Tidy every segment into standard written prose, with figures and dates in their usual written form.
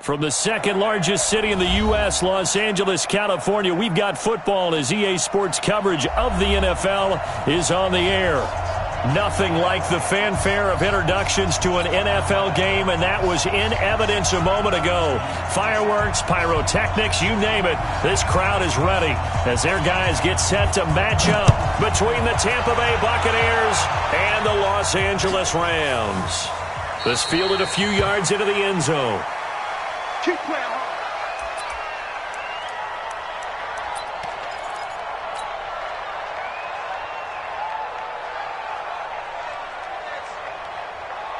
From the second largest city in the U.S., Los Angeles, California, we've got football as EA Sports coverage of the NFL is on the air. Nothing like the fanfare of introductions to an NFL game, and that was in evidence a moment ago. Fireworks, pyrotechnics, you name it. This crowd is ready as their guys get set to match up between the Tampa Bay Buccaneers and the Los Angeles Rams. This fielded a few yards into the end zone. Keep playing hard.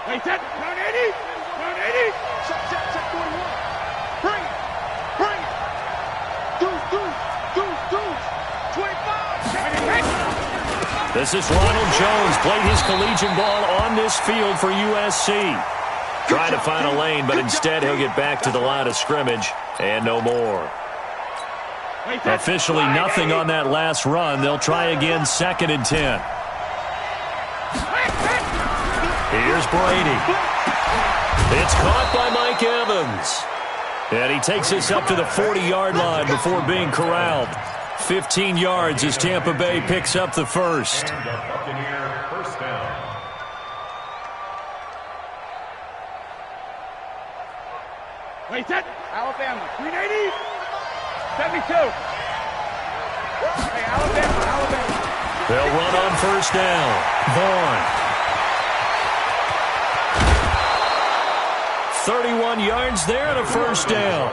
Wait, that turn 80. Turn 80. Check 41. Bring it. Bring it. Deuce. 25. This is Ronald Jones. Played his collegiate ball on this field for USC. Trying to find a lane, but instead he'll get back to the line of scrimmage and no more. Officially nothing on that last run. They'll try again, 2nd and 10. Here's Brady. It's caught by Mike Evans. And he takes us up to the 40-yard line before being corralled. 15 yards as Tampa Bay picks up the first. Wait, that Alabama. 380. 72. Hey, Alabama. They'll run on first down. Vaughn. 31 yards there and a first down.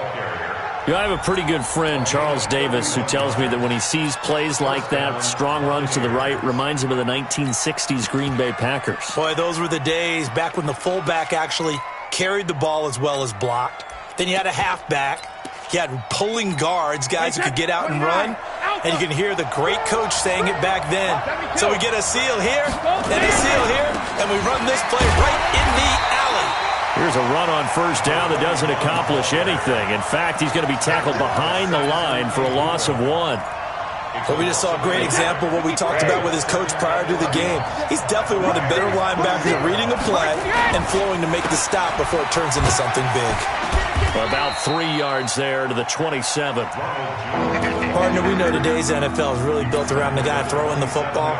You know, I have a pretty good friend, Charles Davis, who tells me that when he sees plays like that, strong runs to the right, reminds him of the 1960s Green Bay Packers. Boy, those were the days back when the fullback actually carried the ball as well as blocked. Then you had a halfback. You had pulling guards, guys who could get out and run. And you can hear the great coach saying it back then. So we get a seal here and a seal here, and we run this play right in the alley. Here's a run on first down that doesn't accomplish anything. In fact, he's going to be tackled behind the line for a loss of 1. But we just saw a great example of what we talked about with his coach prior to the game. He's definitely one of the better linebackers at reading a play and flowing to make the stop before it turns into something big. About 3 yards there to the 27. Partner, we know today's NFL is really built around the guy throwing the football.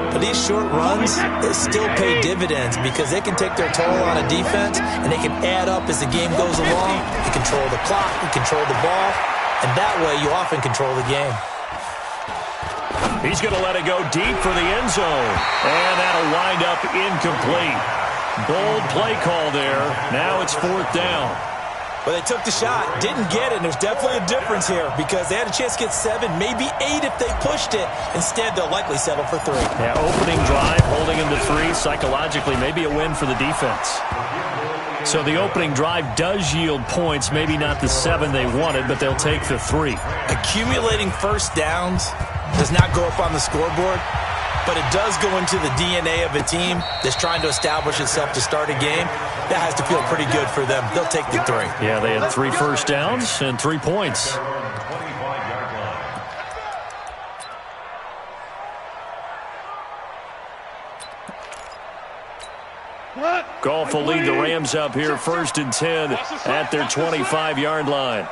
But these short runs, they still pay dividends because they can take their toll on a defense and they can add up as the game goes along. You control the clock, you control the ball, and that way you often control the game. He's going to let it go deep for the end zone. And that'll wind up incomplete. Bold play call there. Now it's 4th down. But they took the shot, didn't get it, and there's definitely a difference here because they had a chance to get 7, maybe 8 if they pushed it. Instead, they'll likely settle for 3. Yeah, opening drive, holding him to 3, psychologically, maybe a win for the defense. So the opening drive does yield points, maybe not the 7 they wanted, but they'll take the 3. Accumulating first downs does not go up on the scoreboard, but it does go into the DNA of a team that's trying to establish itself to start a game. That has to feel pretty good for them. They'll take the 3. Yeah, they had 3 first downs and 3 points. Goff will lead the Rams up here 1st and 10 at their 25-yard line.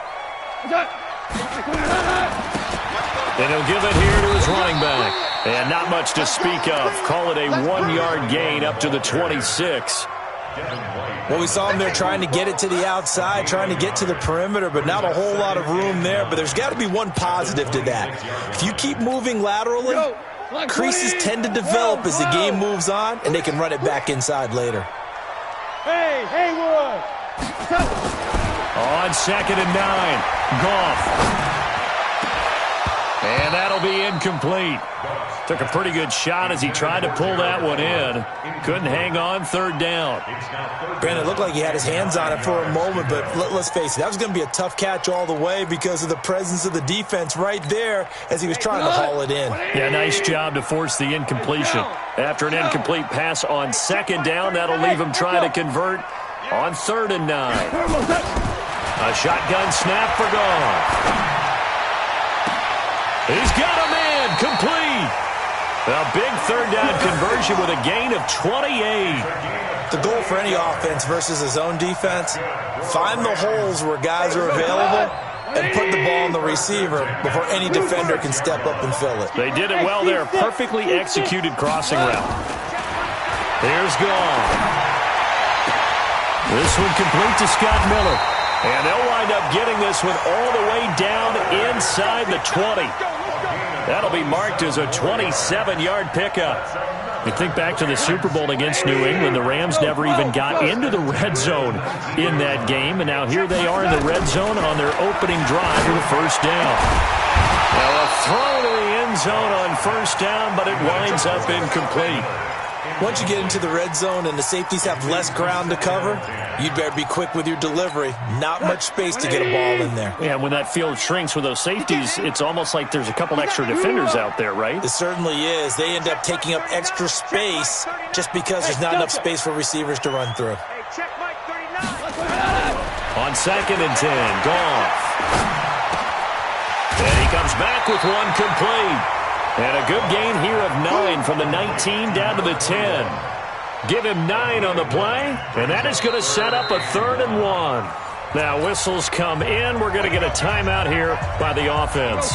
And he'll give it here to his running back. And not much to speak of. Call it a 1-yard gain up to the 26. Well, we saw him there trying to get it to the outside, trying to get to the perimeter, but not a whole lot of room there. But there's got to be one positive to that. If you keep moving laterally, creases tend to develop as the game moves on, and they can run it back inside later. Hey, Haywood! On 2nd and 9, Goff. And that'll be incomplete. Took a pretty good shot as he tried to pull that one in. Couldn't hang on, 3rd down. Brandon, it looked like he had his hands on it for a moment, but let's face it, that was going to be a tough catch all the way because of the presence of the defense right there as he was trying to haul it in. Yeah, nice job to force the incompletion. After an incomplete pass on 2nd down, that'll leave him trying to convert on 3rd and 9. A shotgun snap for Goff. He's got a man, complete. A big third down conversion with a gain of 28. The goal for any offense versus a zone defense, find the holes where guys are available and put the ball on the receiver before any defender can step up and fill it. They did it well there. Perfectly executed crossing route. Here's gone. This one complete to Scott Miller. And they'll wind up getting this one all the way down inside the 20. That'll be marked as a 27-yard pickup. You think back to the Super Bowl against New England, the Rams never even got into the red zone in that game, and now here they are in the red zone on their opening drive with a first down. Now a throw to the end zone on first down, but it winds up incomplete. Once you get into the red zone and the safeties have less ground to cover, you'd better be quick with your delivery. Not much space to get a ball in there. Yeah, when that field shrinks with those safeties, it's almost like there's a couple extra defenders out there, right? It certainly is. They end up taking up extra space just because there's not enough space for receivers to run through. On 2nd and 10, Goff. And he comes back with one complete. And a good gain here of 9 from the 19 down to the 10. Give him 9 on the play, and that is going to set up a 3rd and 1. Now whistles come in. We're going to get a timeout here by the offense.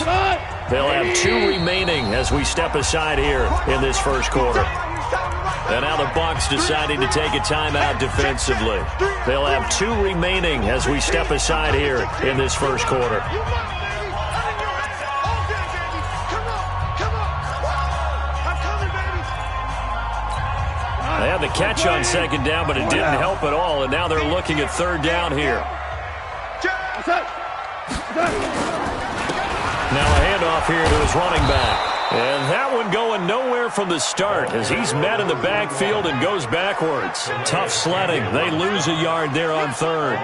They'll have 2 remaining as we step aside here in this first quarter. And now the Bucs deciding to take a timeout defensively. They'll have 2 remaining as we step aside here in this first quarter. They had the catch on 2nd down, but it didn't help at all, and now they're looking at 3rd down here. Now a handoff here to his running back. And that one going nowhere from the start as he's met in the backfield and goes backwards. Tough sledding. They lose a yard there on 3rd.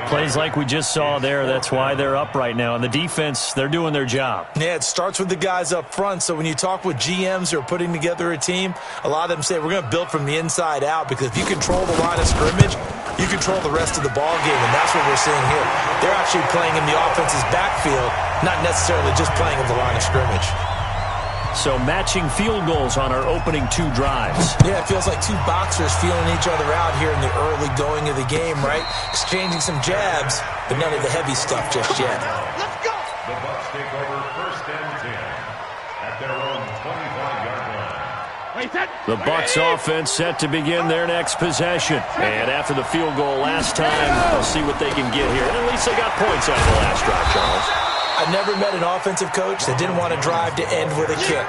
Plays like we just saw there. That's why they're up right now. And the defense, they're doing their job. Yeah, it starts with the guys up front. So when you talk with GMs who are putting together a team, a lot of them say we're going to build from the inside out, because if you control the line of scrimmage, you control the rest of the ball game, and that's what we're seeing here. They're actually playing in the offense's backfield, not necessarily just playing in the line of scrimmage. So matching field goals on our opening 2 drives. Yeah, it feels like 2 boxers feeling each other out here in the early going of the game, right? Exchanging some jabs, but none of the heavy stuff just yet. Let's go! The Bucs take over 1st and 10 at their own 25-yard line. The Bucs offense set to begin their next possession. And after the field goal last time, we'll see what they can get here. And at least they got points out of the last drive, Charles. I never met an offensive coach that didn't want to drive to end with a kick.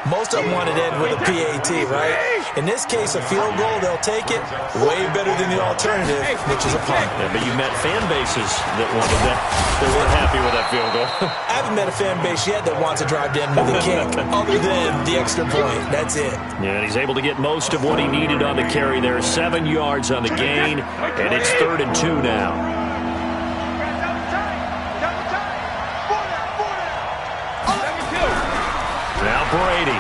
Most of them wanted to end with a PAT, right? In this case, a field goal, they'll take it. Way better than the alternative, which is a punt. Yeah, but you met fan bases that wanted that. They weren't happy with that field goal. I haven't met a fan base yet that wants to drive to end with a kick, other than the extra point. That's it. Yeah, and he's able to get most of what he needed on the carry there. 7 yards on the gain, and it's 3rd and 2 now. Now Brady.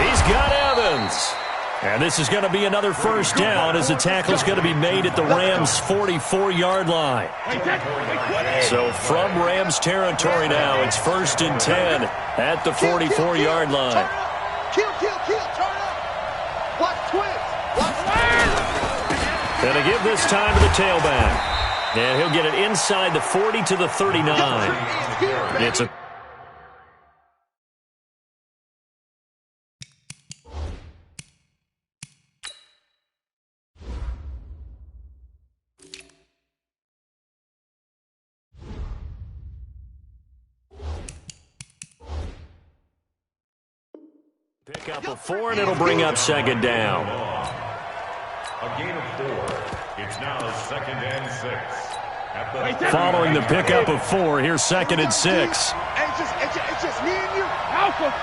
He's got Evans. And this is going to be another first down as the tackle's going to be made at the Rams' 44-yard line. So from Rams territory now, it's 1st and 10 at the 44-yard line. Kill, turn up. Watch twist. Watch. Going to give this time to the tailback. And he'll get it inside the 40 to the 39. It's a pick up a 4, and it'll bring up 2nd down. A gain of 4. It's now 2nd and 6. Following the pickup of 4, here's 2nd and 6. It's just me and you. Alpha.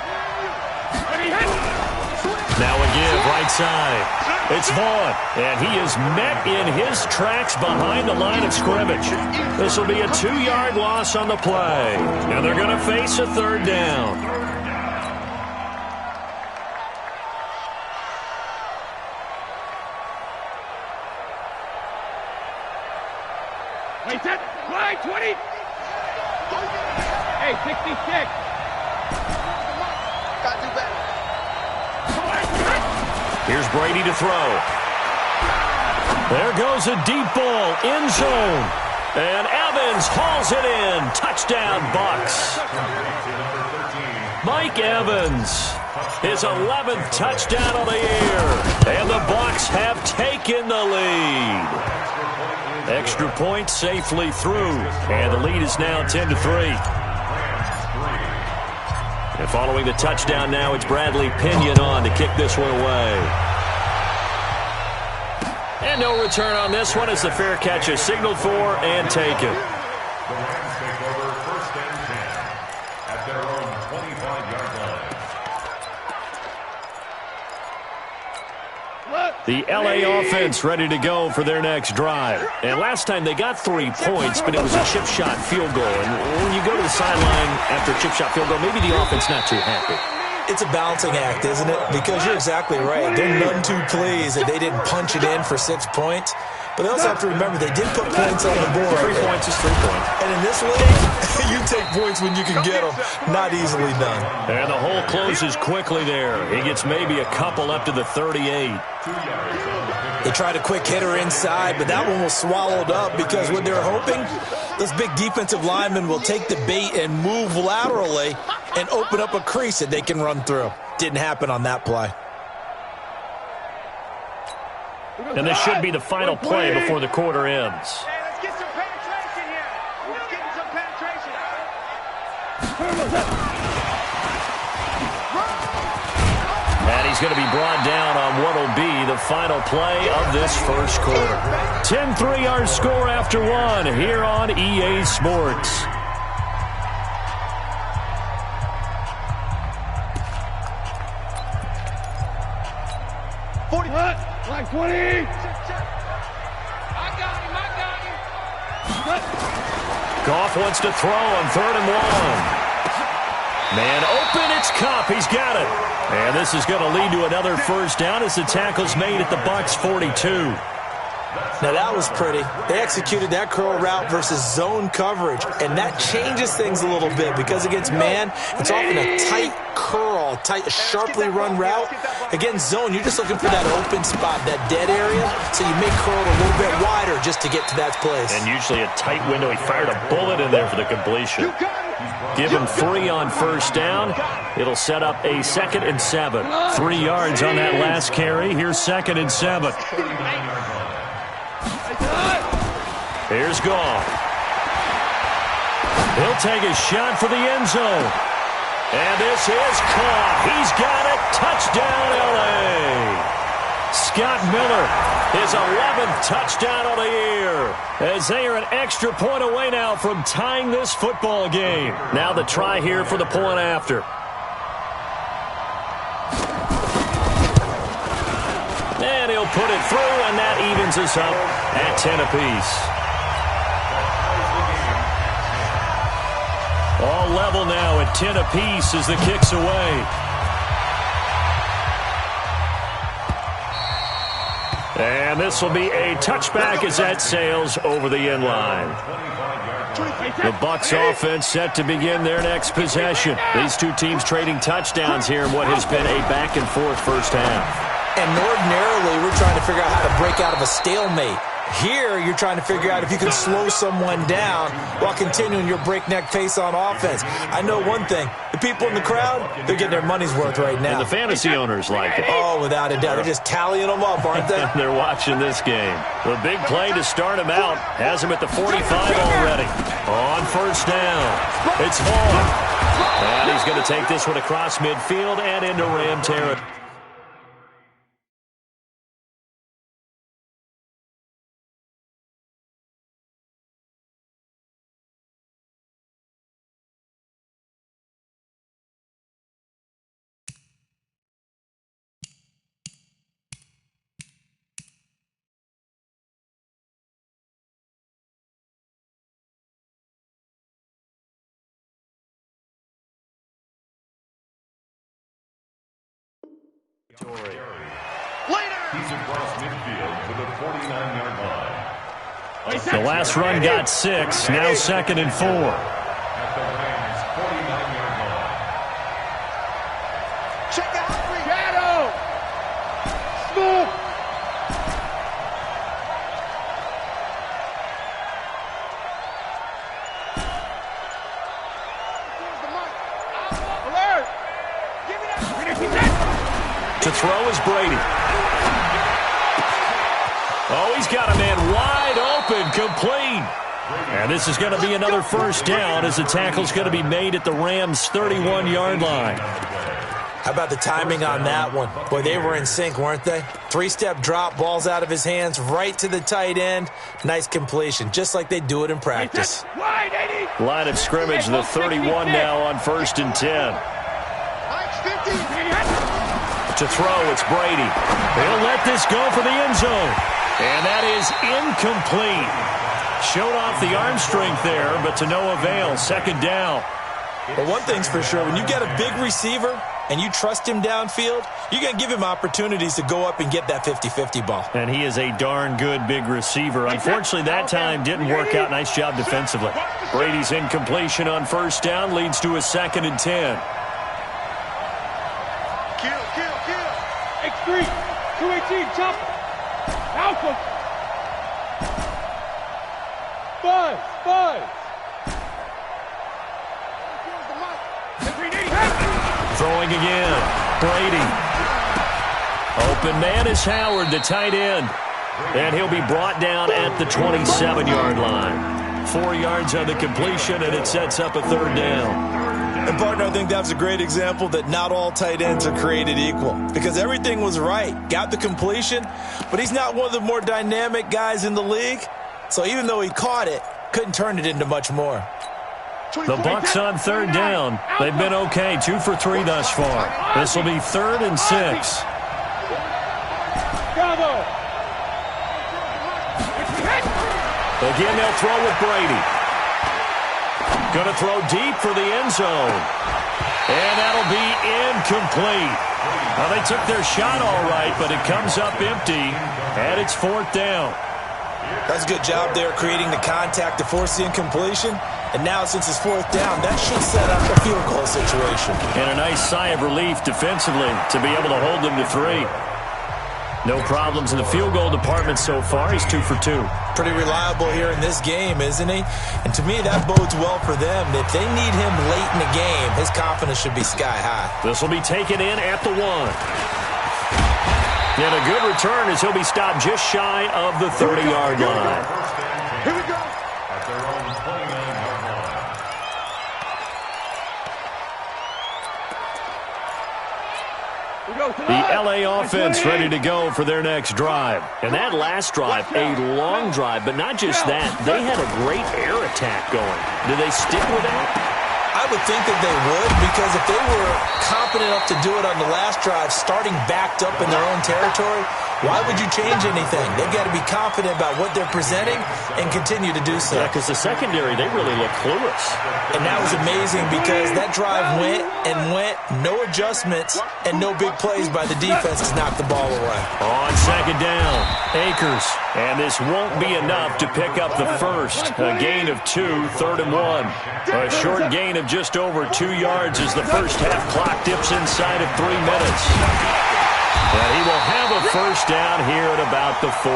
Now a give, right side. It's Vaughn, and he is met in his tracks behind the line of scrimmage. This will be a 2-yard loss on the play, and they're going to face a 3rd down. Wait, set. Line 20. Hey, 66. Here's Brady to throw. There goes a deep ball, end zone. And Evans hauls it in. Touchdown, Bucs. Mike Evans, his 11th touchdown of the year. And the Bucs have taken the lead. Extra point safely through. And the lead is now 10-3. And following the touchdown now, it's Bradley Pinion on to kick this one away. And no return on this one as the fair catch is signaled for and taken. The Rams take over 1st and 10 at their own 25-yard line. The LA offense ready to go for their next drive. And last time they got 3 points, but it was a chip shot field goal. And when you go to the sideline after a chip shot field goal, maybe the offense not too happy. It's a balancing act, isn't it? Because you're exactly right. They're none too pleased that they didn't punch it in for 6 points. But they also have to remember they did put points on the board. 3 points is 3 points. And in this league, you take points when you can get them. Not easily done. And the hole closes quickly there. He gets maybe a couple up to the 38. They tried a quick hitter inside, but that one was swallowed up because what they're hoping, this big defensive lineman will take the bait and move laterally and open up a crease that they can run through. Didn't happen on that play. And this should be the final play before the quarter ends. Hey, let's get some penetration here. Let's get some penetration. And he's going to be brought down on what will be the final play of this first quarter. 10-3 our score after one here on EA Sports. Like 20. I got him. Goff wants to throw on 3rd and 1. Man open, it's Kupp. He's got it. And this is going to lead to another first down as the tackle's made at the Bucs 42. Now that was pretty. They executed that curl route versus zone coverage, and that changes things a little bit because against man, it's often a tight curl, sharply run route. Against zone, you're just looking for that open spot, that dead area, so you may curl it a little bit wider just to get to that place. And usually a tight window. He fired a bullet in there for the completion. Give him 3 on first down. It'll set up a 2nd and 7. 3 yards on that last carry. Here's 2nd and 7. Here's Goff. He'll take a shot for the end zone. And this is caught. He's got it. Touchdown, L.A. Scott Miller, his 11th touchdown of the year. As they are an extra point away now from tying this football game. Now the try here for the point after. And he'll put it through, and that evens us up at 10 apiece. All level now at 10 apiece as the kick's away. And this will be a touchback as that sails over the end line. The Bucs offense set to begin their next possession. These two teams trading touchdowns here in what has been a back-and-forth first half. And ordinarily, we're trying to figure out how to break out of a stalemate. Here, you're trying to figure out if you can slow someone down while continuing your breakneck pace on offense. I know one thing. The people in the crowd, they're getting their money's worth right now. And the fantasy owners like it. Oh, without a doubt. They're just tallying them up, aren't they? They're watching this game. The big play to start him out has him at the 45 already. On first down, it's Hall. And he's going to take this one across midfield and into Ram territory. He's across midfield to the 49-yard line. The last run got 6, now 2nd and 4. At the Rams' 49-yard line. Check out Shadow. throw is Brady. Oh, he's got a man wide open, complete. And this is going to be another first down as the tackle's going to be made at the Rams' 31-yard line. How about the timing on that one? Boy, they were in sync, weren't they? Three-step drop, ball's out of his hands, right to the tight end. Nice completion, just like they do it in practice. Line of scrimmage, the 31 now on 1st and 10. To throw, it's Brady. He'll let this go for the end zone. And that is incomplete. Showed off the arm strength there, but to no avail. 2nd down. Well, one thing's for sure, when you get a big receiver and you trust him downfield, you're going to give him opportunities to go up and get that 50-50 ball. And he is a darn good big receiver. Unfortunately, that time didn't work out. Nice job defensively. Brady's incompletion on 1st down leads to a 2nd and 10. X3, 218, chop. Alpha. Buzz. Throwing again. Brady. Open man is Howard, the tight end. And he'll be brought down at the 27-yard line. 4 yards on the completion, and it sets up a 3rd down. And, partner, I think that's a great example that not all tight ends are created equal. Because everything was right. Got the completion, but he's not one of the more dynamic guys in the league. So even though he caught it, couldn't turn it into much more. The Bucs on 3rd down. They've been okay, 2 for 3 thus far. This will be 3rd and 6. Again, they'll throw with Brady. Going to throw deep for the end zone. And that'll be incomplete. Well, they took their shot all right, but it comes up empty, and it's 4th down. That's a good job there creating the contact to force the incompletion. And now, since it's 4th down, that should set up a field goal situation. And a nice sigh of relief defensively to be able to hold them to 3. No problems in the field goal department so far. He's 2 for 2. Pretty reliable here in this game, isn't he? And to me, that bodes well for them. If they need him late in the game, his confidence should be sky high. This will be taken in at the 1. And a good return as he'll be stopped just shy of the 30-yard line. Here we go. At their own 29-yard line. The LA offense ready to go for their next drive. And that last drive, a long drive, but not just that. They had a great air attack going. Do they stick with that? I would think that they would, because if they were confident enough to do it on the last drive, starting backed up in their own territory, why would you change anything? They've got to be confident about what they're presenting and continue to do so. Yeah, because the secondary, they really look clueless. And that was amazing because that drive went, no adjustments, and no big plays by the defense to knock the ball away. On 2nd down, Akers. And this won't be enough to pick up the first. A gain of 2, 3rd and 1. A short gain of just over 2 yards as the first half clock dips inside of 3 minutes. And he will have a first down here at about the 40.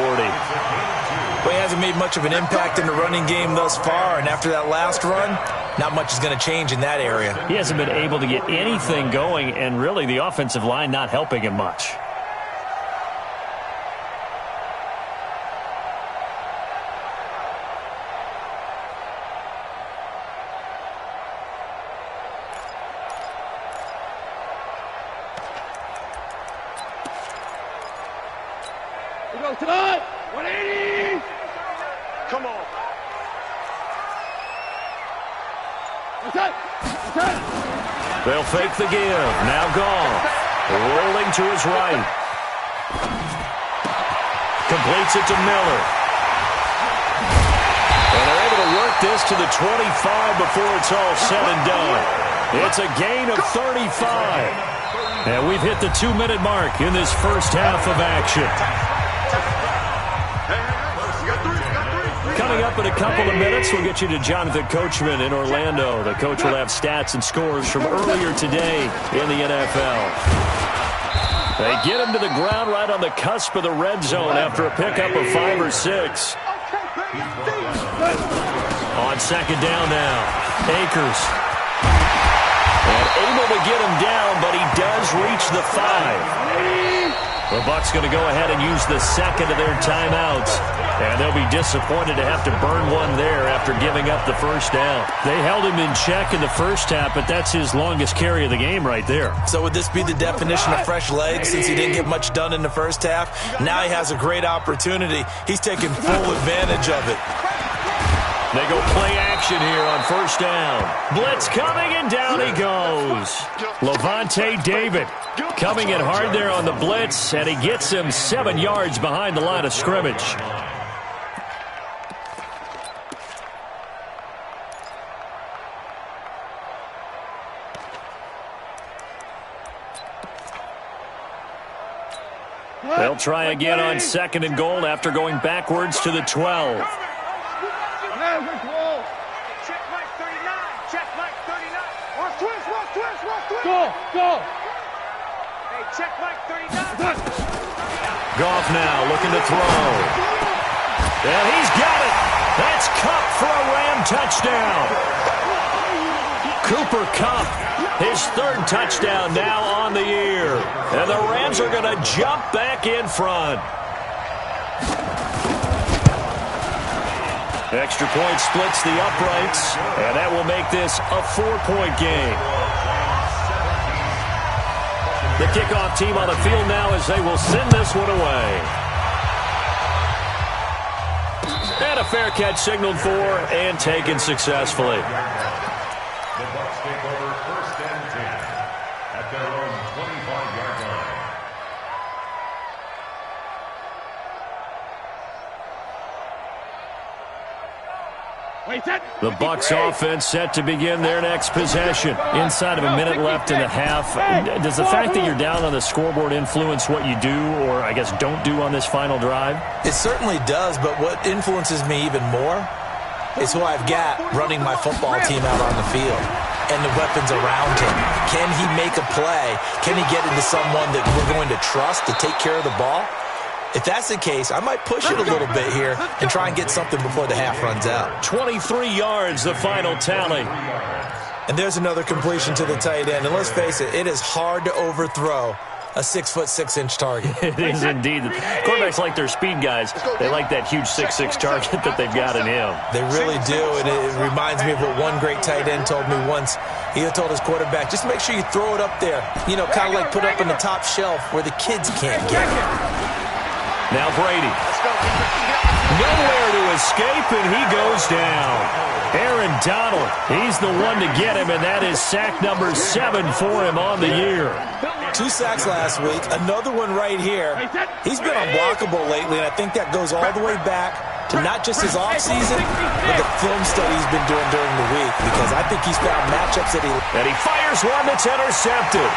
Well, he hasn't made much of an impact in the running game thus far, and after that last run, not much is going to change in that area. He hasn't been able to get anything going, and really the offensive line not helping him much. We go tonight. 180. Come on. They'll fake the give. Now Goff. Rolling to his right. Completes it to Miller. And they're able to work this to the 25 before it's all said and done. It's a gain of 35. And we've hit the 2-minute mark in this first half of action. Coming up in a couple of minutes, we'll get you to Jonathan Coachman in Orlando. The coach will have stats and scores from earlier today in the NFL. They get him to the ground right on the cusp of the red zone after a pickup of 5 or 6. On 2nd down now, Akers. And able to get him down, but he does reach the 5. The Bucs going to go ahead and use the second of their timeouts. And they'll be disappointed to have to burn one there after giving up the first down. They held him in check in the first half, but that's his longest carry of the game right there. So would this be the definition of fresh legs since he didn't get much done in the first half? Now he has a great opportunity. He's taking full advantage of it. They go play action here on first down. Blitz coming, and down he goes. Levante David coming in hard there on the blitz, and he gets him 7 yards behind the line of scrimmage. They'll try again on second and goal after going backwards to the 12. Check Mike 39. Check Mike 39. Watch twist. Go. Hey, check Mike 39. Goff now looking to throw. And he's got it. That's Kupp for a Ram touchdown. Cooper Kupp, his third touchdown now on the year. And the Rams are going to jump back in front. Extra point splits the uprights, and that will make this a 4-point game. The kickoff team on the field now as they will send this one away. And a fair catch signaled for and taken successfully. The Bucs take over first and 10 at their own 25-yard line. The Bucs offense set to begin their next possession. Inside of a minute left in the half. Does the fact that you're down on the scoreboard influence what you do, or I guess don't do on this final drive? It certainly does, but what influences me even more is who I've got running my football team out on the field and the weapons around him. Can he make a play? Can he get into someone that we're going to trust to take care of the ball? If that's the case, I might push it a little bit here and try and get something before the half runs out. 23 yards, the final tally. And there's another completion to the tight end. And let's face it, it is hard to overthrow a 6'6" target. It is indeed. Quarterbacks like their speed guys. They like that huge 6'6" target that they've got in him. They really do, and it reminds me of what one great tight end told me once. He told his quarterback, just make sure you throw it up there. You know, kind of like put up on the top shelf where the kids can't get it. Now Brady. Nowhere to escape, and he goes down. Aaron Donald, he's the one to get him, and that is sack number 7 for him on the year. 2 sacks last week, another one right here. He's been unblockable lately, and I think that goes all the way back to not just his offseason, but the film study he's been doing during the week, because I think he's found matchups that he... And he fires one that's intercepted.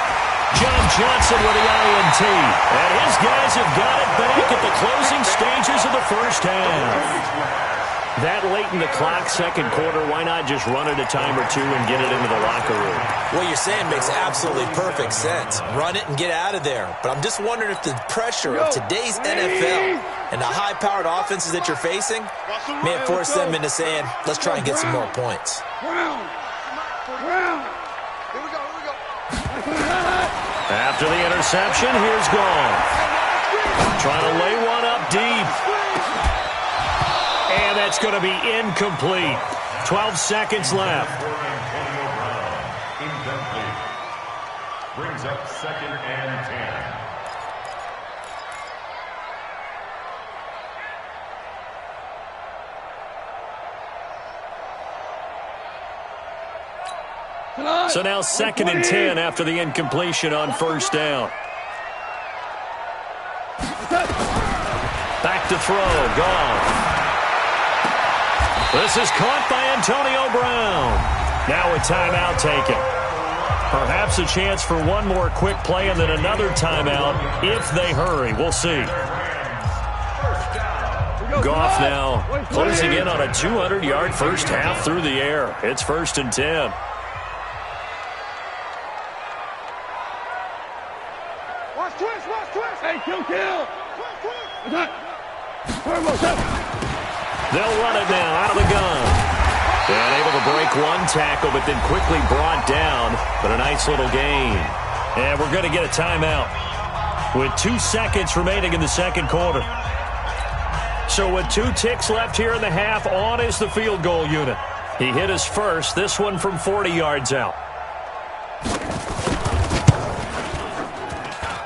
John Johnson with the INT. And his guys have got it back at the closing stages of the first half. That late in the clock, second quarter, why not just run it a time or two and get it into the locker room? What you're saying makes absolutely perfect sense. Run it and get out of there. But I'm just wondering if the pressure of today's NFL and the high-powered offenses that you're facing may have forced them into saying, let's try and get some more points. After the interception, here's Goff. Trying to lay one up deep. And that's going to be incomplete. 12 seconds left. Incomplete. Brings up second and 10. So now second and 10 after the incompletion on first down. Back to throw. Goff. This is caught by Antonio Brown. Now a timeout taken. Perhaps a chance for one more quick play and then another timeout if they hurry. We'll see. Goff now closing in on a 200-yard first half through the air. It's first and 10. Watch twist. Hey, kill. They'll run it now out of the gun. And able to break one tackle, but then quickly brought down. But a nice little gain. And we're going to get a timeout. with 2 seconds remaining in the second quarter. So with 2 ticks left here in the half, on is the field goal unit. He hit his first, this one from 40 yards out.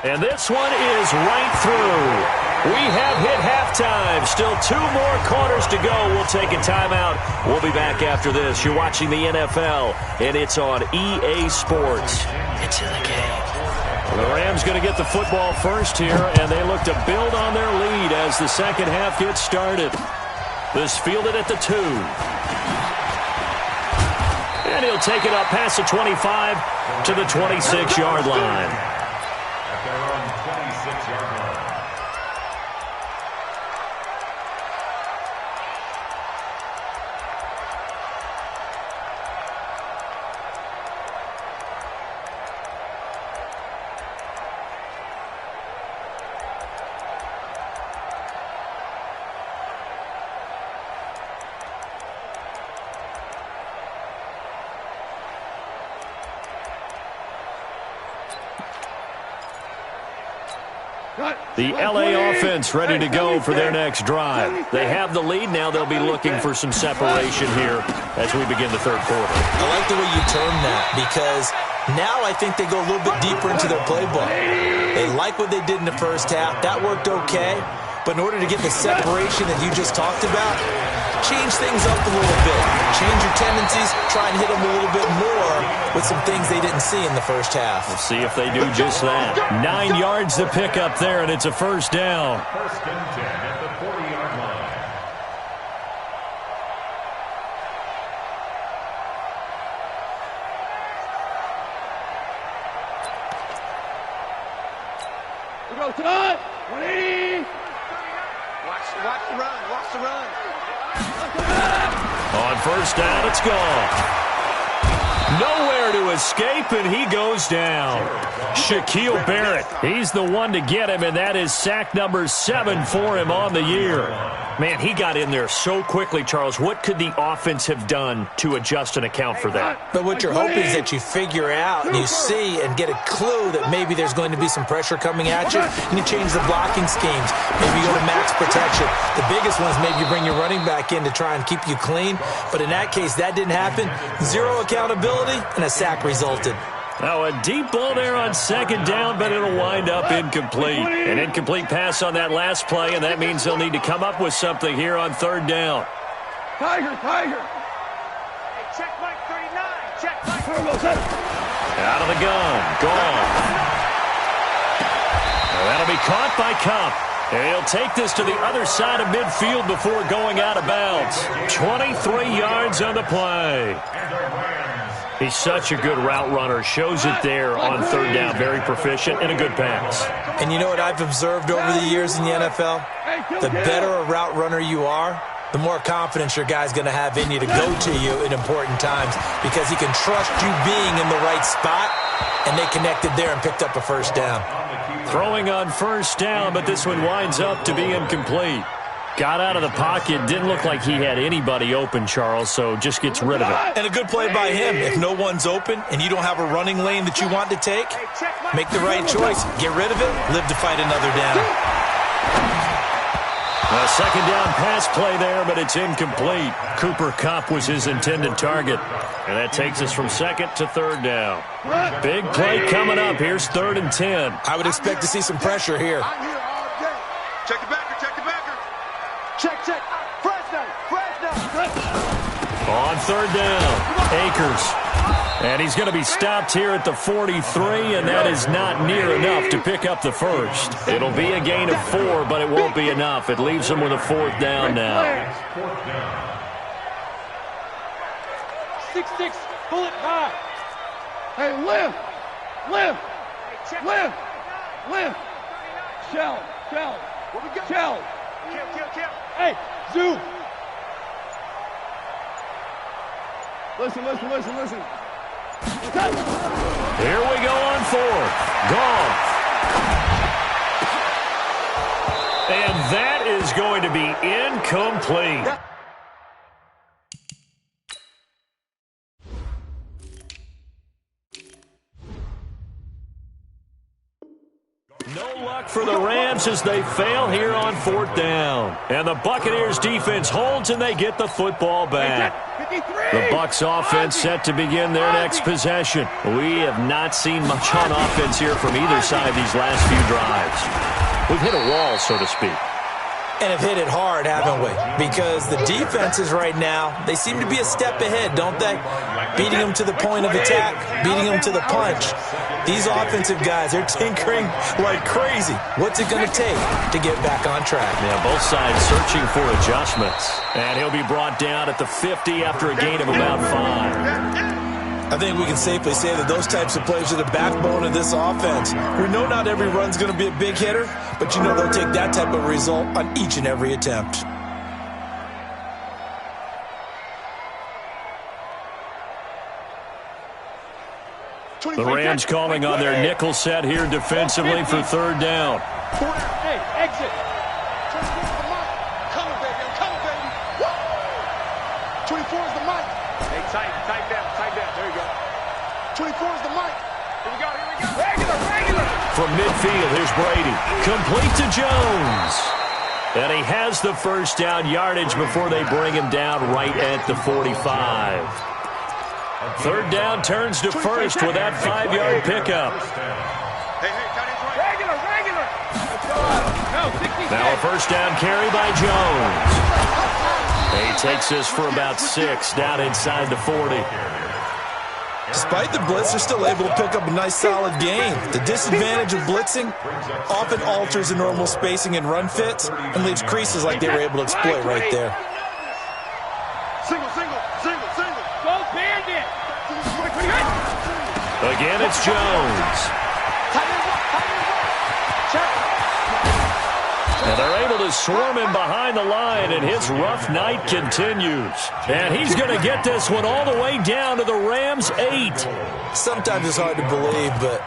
And this one is right through. We have hit halftime. Still 2 more quarters to go. We'll take a timeout. We'll be back after this. You're watching the NFL, and it's on EA Sports. It's in the game. The Rams going to get the football first here, and they look to build on their lead as the second half gets started. This fielded at the 2. And he'll take it up past the 25 to the 26-yard line. At their own 26-yard line. The L.A. offense ready to go for their next drive. They have the lead. Now they'll be looking for some separation here as we begin the third quarter. I like the way you term that because now I think they go a little bit deeper into their playbook. They like what they did in the first half. That worked okay. But in order to get the separation that you just talked about, change things up a little bit. Change your tendencies. Try and hit them a little bit more with some things they didn't see in the first half. We'll see if they do just that. 9 yards to pick up there, and it's a first down. First and 10 at the 40-yard line. We go, Todd! 180! Watch the run. Watch the run. On first down, it's gone. Nowhere to escape, and he goes down. Shaquille Barrett, he's the one to get him, and that is sack number 7 for him on the year. Man, he got in there so quickly, Charles. What could the offense have done to adjust and account for that? But what you're hoping is that you figure out and you see and get a clue that maybe there's going to be some pressure coming at you, and you change the blocking schemes. Maybe you go to max protection. The biggest one is maybe you bring your running back in to try and keep you clean. But in that case, that didn't happen. 0 accountability, and a sack resulted. Now a deep ball there on second down, but it'll wind up incomplete. An incomplete pass on that last play, and that means they'll need to come up with something here on third down. Tiger! Hey, check Mike 39. Check Mike 39. Out of the gun. Gone. Well, that'll be caught by Cup. And he'll take this to the other side of midfield before going out of bounds. 23 yards on the play. He's such a good route runner. Shows it there on third down. Very proficient and a good pass. And you know what I've observed over the years in the NFL? The better a route runner you are, the more confidence your guy's going to have in you to go to you in important times because he can trust you being in the right spot, and they connected there and picked up a first down. Throwing on first down, but this one winds up to be incomplete. Got out of the pocket. Didn't look like he had anybody open, Charles, so just gets rid of it. And a good play by him. If no one's open and you don't have a running lane that you want to take, make the right choice. Get rid of it. Live to fight another down. A second down pass play there, but it's incomplete. Cooper Kupp was his intended target. And that takes us from second to third down. Big play coming up. Here's 3rd and 10. I would expect to see some pressure here. Check the backer, check the backer. Check. Fresno. On third down, Akers. And he's going to be stopped here at the 43, and that is not near enough to pick up the first. It'll be a gain of 4, but it won't be enough. It leaves him with a 4th down now. 6-6, pull it back. Hey, lift. Shell. Kill. Hey, zoom. Listen. Here we go on 4th. Gone. And that is going to be incomplete. No luck for the Rams as they fail here on 4th down. And the Buccaneers defense holds and they get the football back. The Bucs offense set to begin their next possession. We have not seen much on offense here from either side these last few drives. We've hit a wall, so to speak. And have hit it hard, haven't we? Because the defenses right now, they seem to be a step ahead, don't they? Beating them to the point of attack, beating them to the punch. These offensive guys, they're tinkering like crazy. What's it going to take to get back on track? Yeah, both sides searching for adjustments. And he'll be brought down at the 50 after a gain of about 5. I think we can safely say that those types of plays are the backbone of this offense. We know not every run's going to be a big hitter, but you know they'll take that type of result on each and every attempt. The Rams calling on their nickel set here defensively for 3rd down. Hey, exit. Come on, baby. I'm coming, baby. 24 is the mic. Hey, tight down. There you go. 24 is the mic. Here we go. Regular. From midfield, here's Brady. Complete to Jones. And he has the first down yardage before they bring him down right at the 45. 3rd down turns to 1st with that 5-yard pickup. Hey, regular. Now a first down carry by Jones. He takes this for about 6 down inside the 40. Despite the blitz, they're still able to pick up a nice solid gain. The disadvantage of blitzing often alters the normal spacing and run fits and leaves creases like they were able to exploit right there. Single. Go Bandit. Again, it's Jones. And they're able to swarm him behind the line, and his rough night continues. And he's going to get this one all the way down to the Rams' 8. Sometimes it's hard to believe, but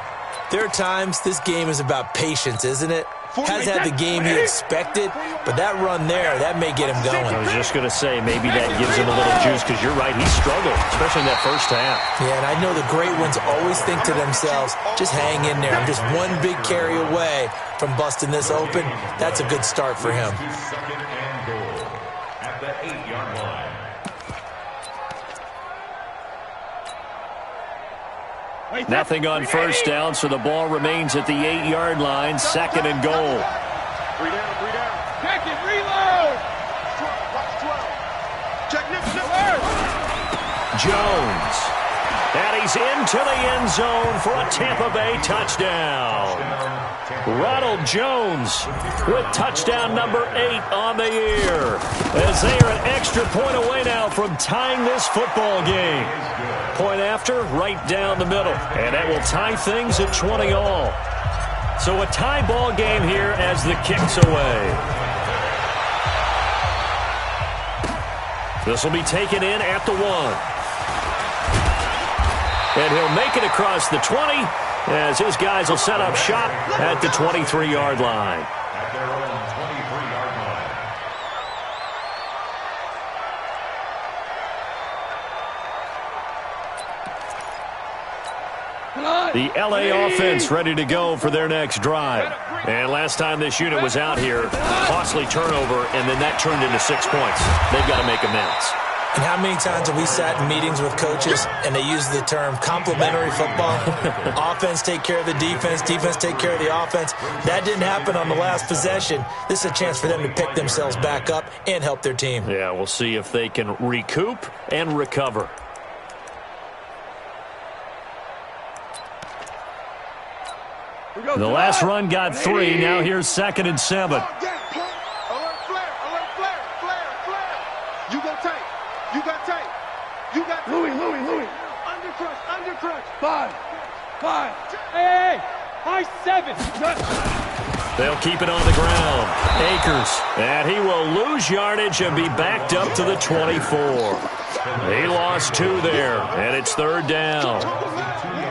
there are times this game is about patience, isn't it? Has had the game he expected, but that run there, that may get him going. I was just going to say, maybe that gives him a little juice, because you're right, he struggled, especially in that first half. Yeah, and I know the great ones always think to themselves, just hang in there. I'm just one big carry away from busting this open. That's a good start for him. 2nd and goal at the 8-yard line. Nothing on first down, so the ball remains at the 8-yard line, 2nd and goal. 3 down. Check it, reload. 12. Check Nick. Jones. And he's into the end zone for a Tampa Bay touchdown. Ronald Jones with touchdown number 8 on the year, as they are an extra point away now from tying this football game. Point after, right down the middle. And that will tie things at 20 all. So a tie ball game here as the kick's away. This will be taken in at the 1. And he'll make it across the 20 as his guys will set up shop at the 23-yard line. At their own 23-yard line. The LA offense ready to go for their next drive. And last time this unit was out here, costly turnover, and then that turned into 6 points. They've got to make amends. And how many times have we sat in meetings with coaches and they use the term complementary football? Offense take care of the defense, defense take care of the offense. That didn't happen on the last possession. This is a chance for them to pick themselves back up and help their team. Yeah, we'll see if they can recoup and recover. The last run got 3. Now here's 2nd and 7. Alert flare. You go tight. You got Louis. Undercrush. 5. Hey. High 7. They'll keep it on the ground. Akers. And he will lose yardage and be backed up to the 24. He lost 2 there, and it's 3rd down.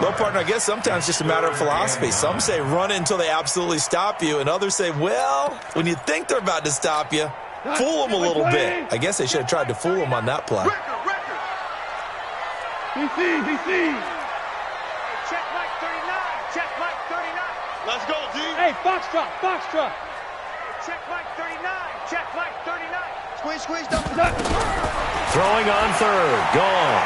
Well, partner, I guess sometimes it's just a matter of philosophy. Some say run until they absolutely stop you, and others say, well, when you think they're about to stop you, fool them a little bit. I guess they should have tried to fool them on that play. DC. Check Mike 39. Let's go, D. Hey, foxtrot, foxtrot. Check Mike 39. Check Mike 39. Squeeze, squeeze, double. Throwing on third. Goff.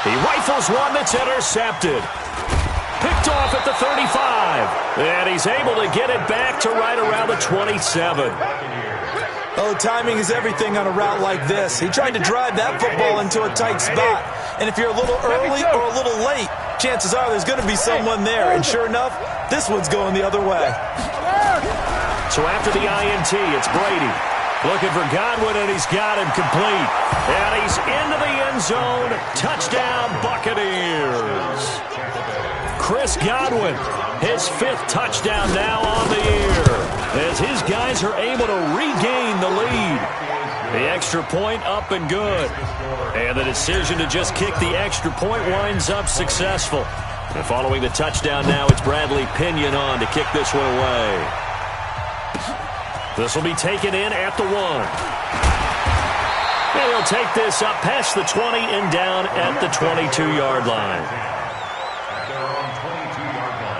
He rifles one that's intercepted. Picked off at the 35. And he's able to get it back to right around the 27. Oh, timing is everything on a route like this. He tried to drive that football into a tight spot. And if you're a little early or a little late, chances are there's going to be someone there. And sure enough, this one's going the other way. So after the INT, it's Brady. Looking for Godwin, and he's got him complete. And he's into the end zone. Touchdown, Buccaneers. Chris Godwin, his 5th touchdown now on the year, as his guys are able to regain the lead. The extra point up and good. And the decision to just kick the extra point winds up successful. And following the touchdown now, it's Bradley Pinion on to kick this one away. This will be taken in at the 1. And he'll take this up past the 20 and down at the 22-yard line. At their own 22-yard line.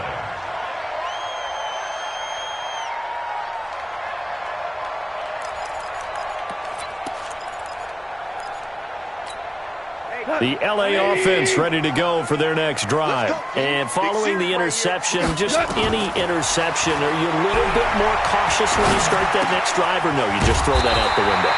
The LA offense ready to go for their next drive. And following the interception, just any interception, are you a little bit more cautious when you start that next drive, or no, you just throw that out the window?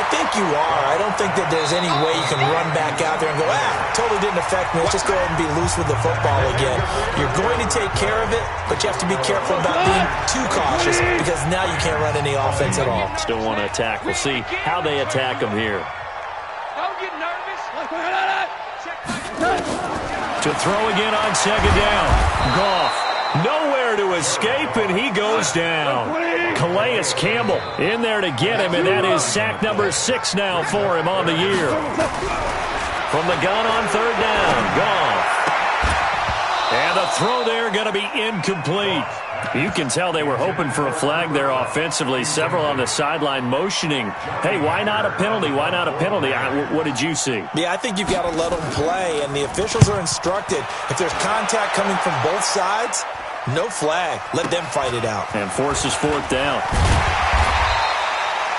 I think you are. I don't think that there's any way you can run back out there and go, totally didn't affect me. Let's just go ahead and be loose with the football again. You're going to take care of it, but you have to be careful about being too cautious because now you can't run any offense at all. Still want to attack. We'll see how they attack them here. Don't get nervous. To throw again on second down. Goff. Nowhere to escape, and he goes down. Calais Campbell in there to get him, and that is sack number 6 now for him on the year. From the gun on third down, Goff. And the throw there going to be incomplete. You can tell they were hoping for a flag there offensively. Several on the sideline motioning. Hey, why not a penalty? Why not a penalty? What did you see? Yeah, I think you've got to let them play, and the officials are instructed. If there's contact coming from both sides, no flag. Let them fight it out. And forces 4th down.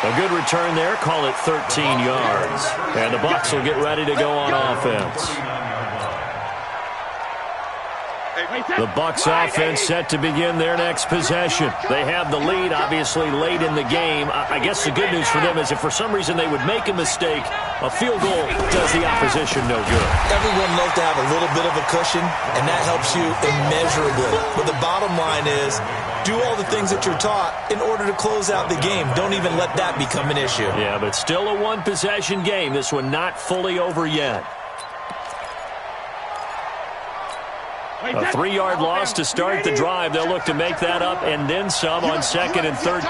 A good return there. Call it 13 yards. And the Bucs will get ready to go on offense. The Bucs offense set to begin their next possession. They have the lead, obviously, late in the game. I guess the good news for them is if for some reason they would make a mistake, a field goal does the opposition no good. Everyone loves to have a little bit of a cushion, and that helps you immeasurably. But the bottom line is, do all the things that you're taught in order to close out the game. Don't even let that become an issue. Yeah, but still a one-possession game. This one not fully over yet. A 3-yard loss to start the drive. They'll look to make that up and then some on 2nd and 13.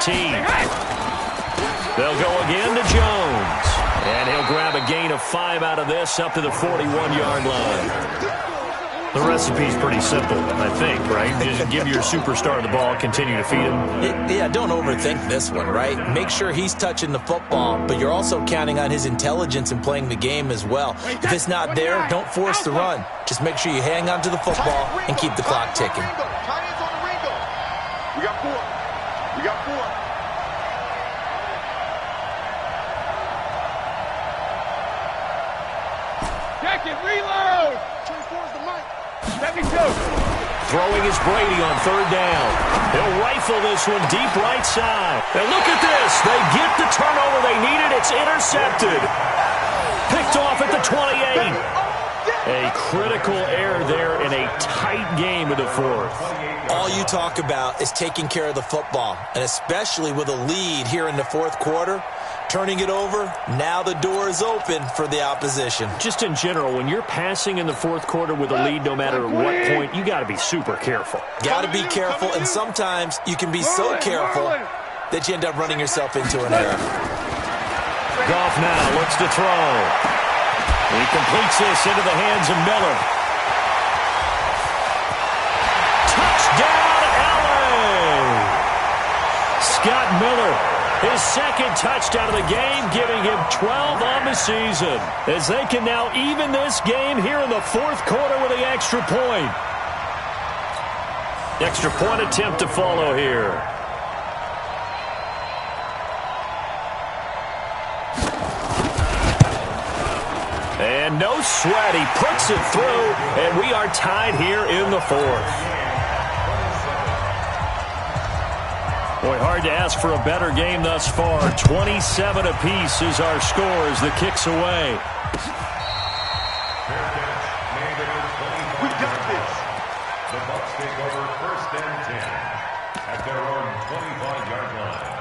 They'll go again to Jones. And he'll grab a gain of 5 out of this up to the 41-yard line. The recipe's pretty simple, I think, right? Just give your superstar the ball, continue to feed him. Yeah, don't overthink this one, right? Make sure he's touching the football, but you're also counting on his intelligence in playing the game as well. If it's not there, don't force the run. Just make sure you hang on to the football and keep the clock ticking. We got 4. We got 4. Check it, reload! 24's the mic. 72. Throwing is Brady on third down. He'll rifle this one deep right side. And look at this. They get the turnover they needed. It's intercepted. Picked off at the 28. A critical error there in a tight game of the 4th. All you talk about is taking care of the football, and especially with a lead here in the 4th quarter. Turning it over, now the door is open for the opposition. Just in general, when you're passing in the 4th quarter with a lead, no matter what point, you got to be super careful. Got to be careful, and sometimes you can be so careful that you end up running yourself into an error. Goff now looks to throw. He completes this into the hands of Miller. Touchdown, LA! Scott Miller. His 2nd touchdown of the game, giving him 12 on the season. As they can now even this game here in the 4th quarter with the extra point. Extra point attempt to follow here. And no sweat. He puts it through, and we are tied here in the fourth. Boy, hard to ask for a better game thus far. 27 apiece is our score as the kick's away. We got this. The Bucs take over 1st and 10 at their own 25-yard line.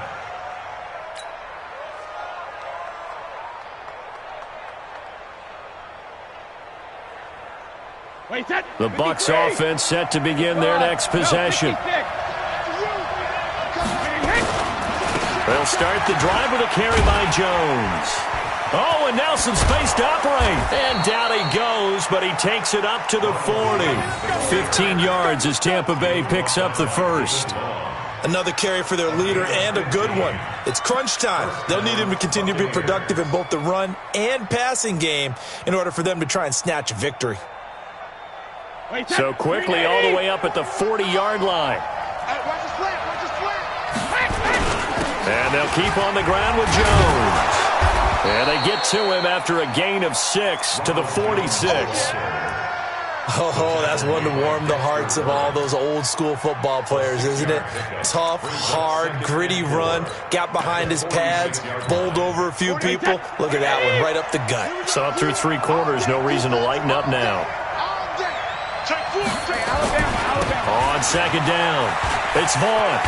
The Bucs offense set to begin their next possession. They'll start the drive with a carry by Jones. Oh, and now some space to operate. And down he goes, but he takes it up to the 40. 15 yards as Tampa Bay picks up the first. Another carry for their leader and a good one. It's crunch time. They'll need him to continue to be productive in both the run and passing game in order for them to try and snatch a victory. So quickly all the way up at the 40-yard line. And they'll keep on the ground with Jones. And they get to him after a gain of 6 to the 46. Oh, that's one to warm the hearts of all those old-school football players, isn't it? Tough, hard, gritty run. Got behind his pads, bowled over a few people. Look at that one, right up the gut. Saw it through 3 quarters. No reason to lighten up now. On 2nd down, it's Vaughn.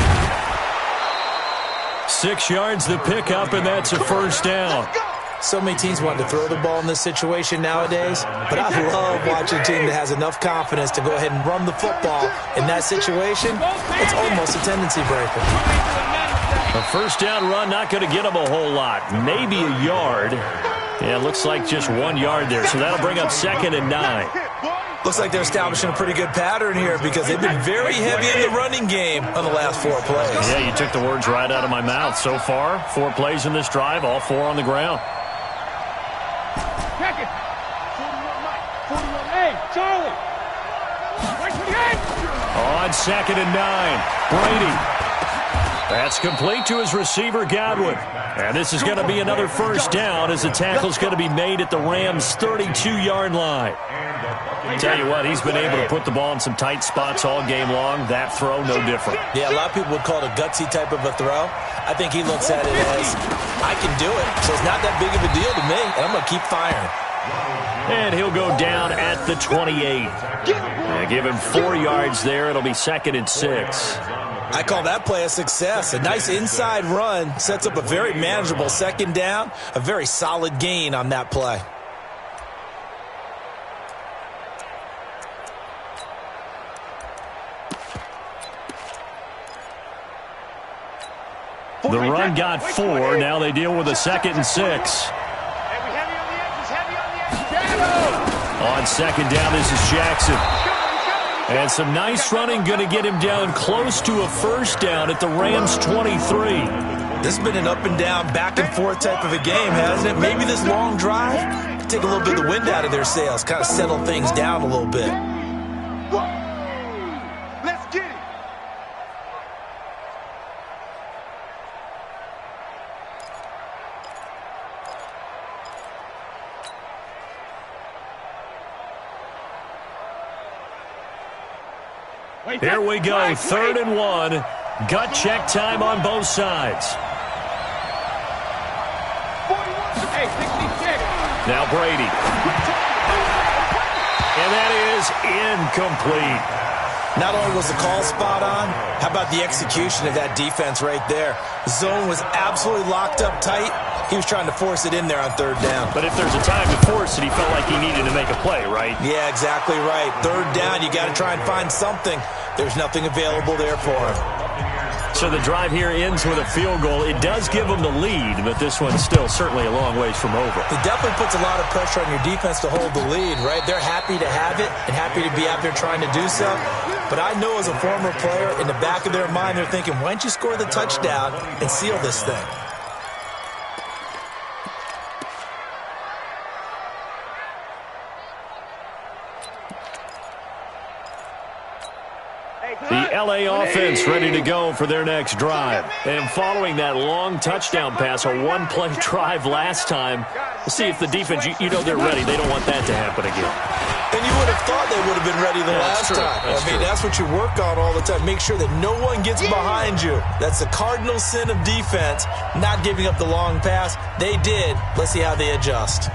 6 yards the pickup, and that's a first down. So many teams want to throw the ball in this situation nowadays, but I love watching a team that has enough confidence to go ahead and run the football. In that situation, it's almost a tendency breaker. A first down run, not going to get them a whole lot. Maybe a yard. Yeah, it looks like just 1 yard there, so that'll bring up 2nd and 9. Looks like they're establishing a pretty good pattern here because they've been very heavy in the running game on the last 4 plays. Yeah, you took the words right out of my mouth. So far, 4 plays in this drive, all 4 on the ground. On 2nd and 9, Brady. That's complete to his receiver, Godwin. And this is going to be another first down as the tackle's going to be made at the Rams' 32-yard line. Tell you what, he's been able to put the ball in some tight spots all game long. That throw, no different. Yeah, a lot of people would call it a gutsy type of a throw. I think he looks at it as, I can do it, so it's not that big of a deal to me, and I'm going to keep firing. And he'll go down at the 28. Give him 4 yards there. It'll be 2nd and 6. I call that play a success. A nice inside run sets up a very manageable 2nd down. A very solid gain on that play. The run got 4. Now they deal with a 2nd and 6. On 2nd down, this is Jackson. And some nice running going to get him down close to a first down at the Rams' 23. This has been an up and down, back and forth type of a game, hasn't it? Maybe this long drive can take a little bit of the wind out of their sails, kind of settle things down a little bit. Let's get it. Here we go, 3rd and 1. Gut check time on both sides. Now Brady. And that is incomplete. Not only was the call spot on, how about the execution of that defense right there? The zone was absolutely locked up tight. He was trying to force it in there on 3rd down. But if there's a time to force it, he felt like he needed to make a play, right? Yeah, exactly right. 3rd down, you got to try and find something. There's nothing available there for him. So the drive here ends with a field goal. It does give them the lead, but this one's still certainly a long ways from over. It definitely puts a lot of pressure on your defense to hold the lead, right? They're happy to have it and happy to be out there trying to do so. But I know as a former player, in the back of their mind, they're thinking, why don't you score the touchdown and seal this thing? The offense ready to go for their next drive. And following that long touchdown pass, a one-play drive last time, we'll see if the defense, you know they're ready. They don't want that to happen again. And you would have thought they would have been ready the last time. That's what you work on all the time. Make sure that no one gets behind you. That's the cardinal sin of defense, not giving up the long pass. They did. Let's see how they adjust.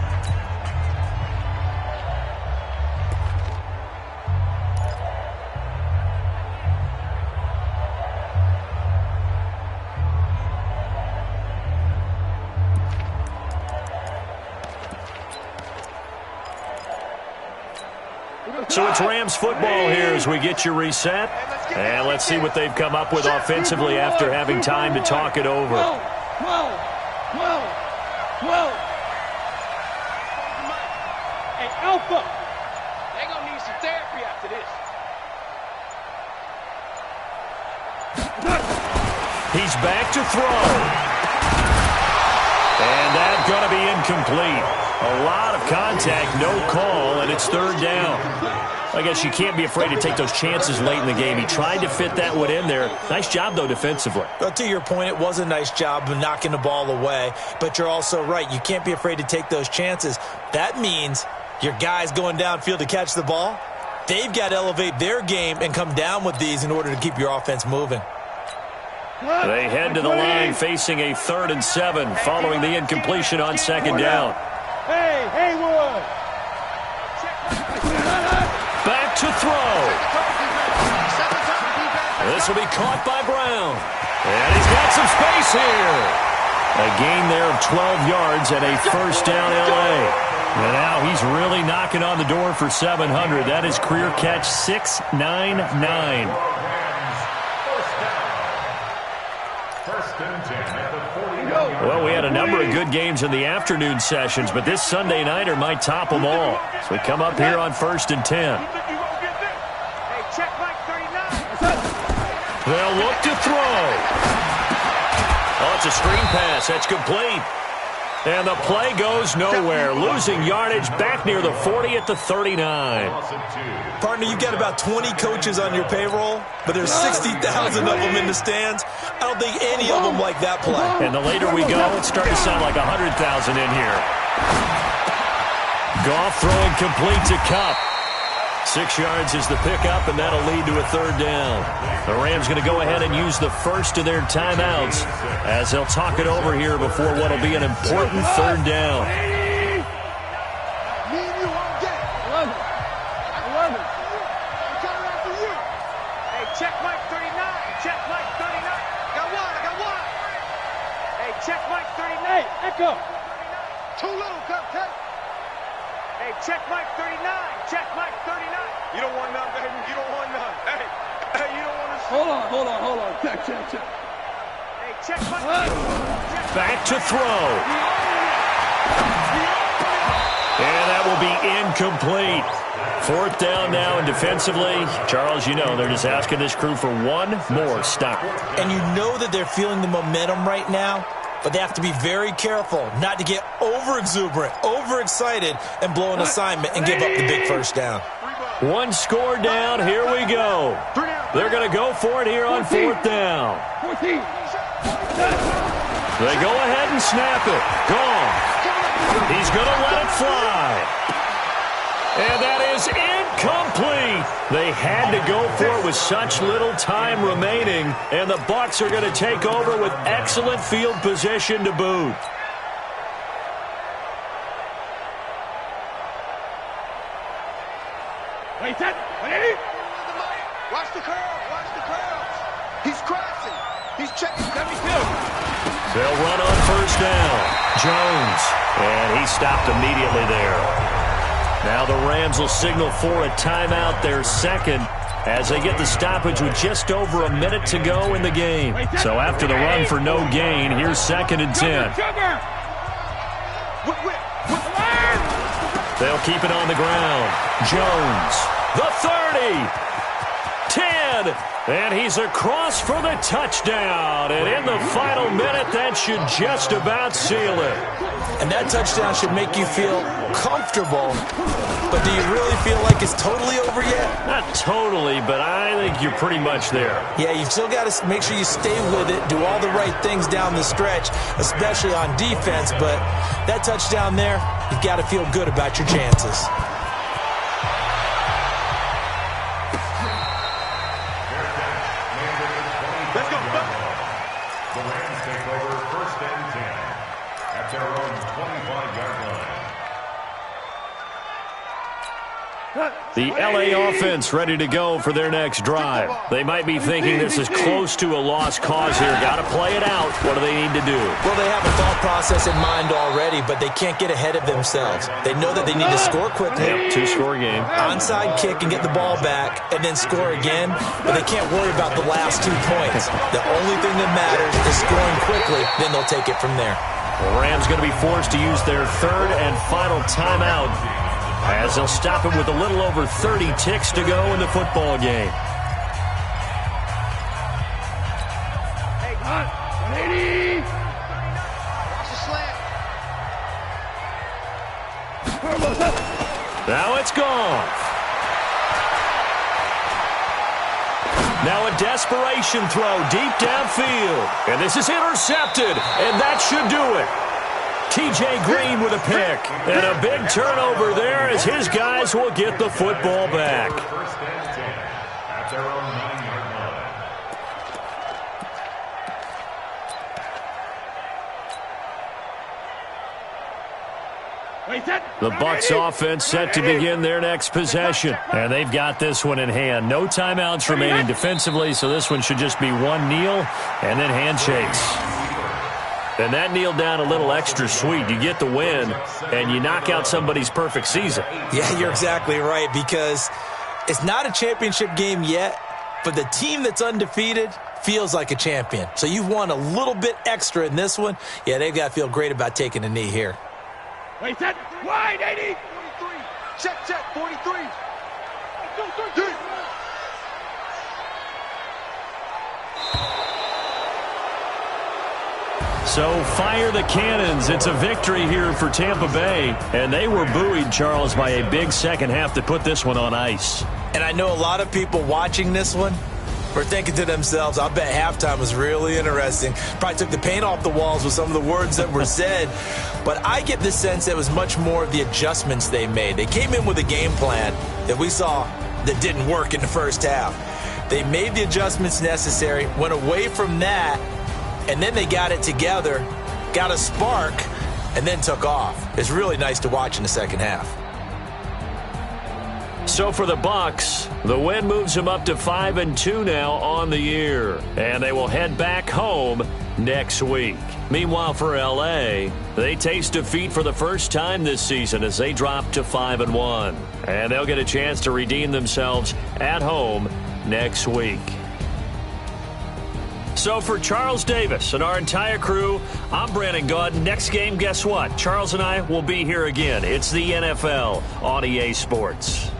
So it's Rams football here as we get you reset. And let's see what they've come up with offensively after having time to talk it over. Hey, Alpha, they're going to need some therapy after this. He's back to throw. And that's going to be incomplete. A lot of contact, no call, and it's third down. I guess you can't be afraid to take those chances late in the game. He tried to fit that one in there. Nice job, though, defensively. Well, to your point, it was a nice job of knocking the ball away, but you're also right. You can't be afraid to take those chances. That means your guys going downfield to catch the ball, they've got to elevate their game and come down with these in order to keep your offense moving. They head to the line facing a 3rd and 7 following the incompletion on second down. Hey, Haywood! Back to throw. This will be caught by Brown. And he's got some space here. A gain there of 12 yards and a first down L.A. And now he's really knocking on the door for 700. That is career catch 699. Well, we had a number of good games in the afternoon sessions, but this Sunday nighter might top them all. So we come up here on 1st and 10. Hey, check Mike 39. They'll look to throw. Oh, it's a screen pass. That's complete. And the play goes nowhere. Losing yardage back near the 40 at the 39. Partner, you've got about 20 coaches on your payroll, but there's 60,000 of them in the stands. I don't think any of them like that play. And the later we go, it's starting to sound like 100,000 in here. Goff throwing complete to Kupp. 6 yards is the pickup, and that'll lead to a third down. The Rams going to go ahead and use the first of their timeouts as they'll talk it over here before what will be an important third down. Hey, check Mike 39. Check Mike 39. Got one. Hey, check Mike 39. Hey, Echo. Too little, Cupcake. Hey, check Mike 39. Check Mike 39. You don't want none, baby. You don't want none. Hey, you don't want to... Hold on. Check. Hey, check Mike. Back to throw. And that will be incomplete. 4th down now, and defensively, Charles, you know, they're just asking this crew for one more stop. And you know that they're feeling the momentum right now, but they have to be very careful not to get over-exuberant, overexcited, and blow an assignment and give up the big first down. One score down. Here we go. They're going to go for it here on 4th down. They go ahead and snap it. Gone. He's going to let it fly. And that is incomplete. They had to go for it with such little time remaining, and the Bucs are going to take over with excellent field position to boot. Wait, that. Ready? Watch the curls. He's crashing. He's checking. Let me do. They'll run on first down. Jones. And he stopped immediately there. Now the Rams will signal for a timeout, their second, as they get the stoppage with just over a minute to go in the game. So after the run for no gain, here's 2nd and 10. They'll keep it on the ground. Jones, the 30, 10, again. And he's across for the touchdown. And in the final minute, that should just about seal it. And that touchdown should make you feel comfortable. But do you really feel like it's totally over yet? Not totally, but I think you're pretty much there. Yeah, you've still got to make sure you stay with it, do all the right things down the stretch, especially on defense. But that touchdown there, you've got to feel good about your chances. Let's go. The Rams take over 1st and 10 at their own 25-yard line. The LA offense ready to go for their next drive. They might be thinking this is close to a lost cause here. Got to play it out. What do they need to do? Well, they have a thought process in mind already, but they can't get ahead of themselves. They know that they need to score quickly. Yep, 2-score game. Onside kick and get the ball back and then score again, but they can't worry about the last 2 points. The only thing that matters is scoring quickly, then they'll take it from there. The Rams going to be forced to use their 3rd and final timeout, as they'll stop him with a little over 30 ticks to go in the football game. Hey, 180. Watch the slant. Now it's gone. Now a desperation throw deep downfield. And this is intercepted, and that should do it. T.J. Green with a pick. And a big turnover there as his guys will get the football back. 1st and 10 at their own 9-yard line. The Bucs offense set to begin their next possession. And they've got this one in hand. No timeouts remaining defensively, so this one should just be one kneel and then handshakes. And that kneel down a little extra sweet. You get the win, and you knock out somebody's perfect season. Yeah, you're exactly right, because it's not a championship game yet, but the team that's undefeated feels like a champion. So you've won a little bit extra in this one. Yeah, they've got to feel great about taking a knee here. Wait, set. Wide, 80. 43. Check, 43. Go. So fire the cannons. It's a victory here for Tampa Bay. And they were buoyed, Charles, by a big second half to put this one on ice. And I know a lot of people watching this one were thinking to themselves, I bet halftime was really interesting. Probably took the paint off the walls with some of the words that were said. But I get the sense that it was much more of the adjustments they made. They came in with a game plan that we saw that didn't work in the first half. They made the adjustments necessary, went away from that, and then they got it together, got a spark, and then took off. It's really nice to watch in the second half. So for the Bucs, the win moves them up to 5-2 now on the year. And they will head back home next week. Meanwhile, for L.A., they taste defeat for the first time this season as they drop to 5-1. And they'll get a chance to redeem themselves at home next week. So for Charles Davis and our entire crew, I'm Brandon Gaudin. Next game, guess what? Charles and I will be here again. It's the NFL on EA Sports.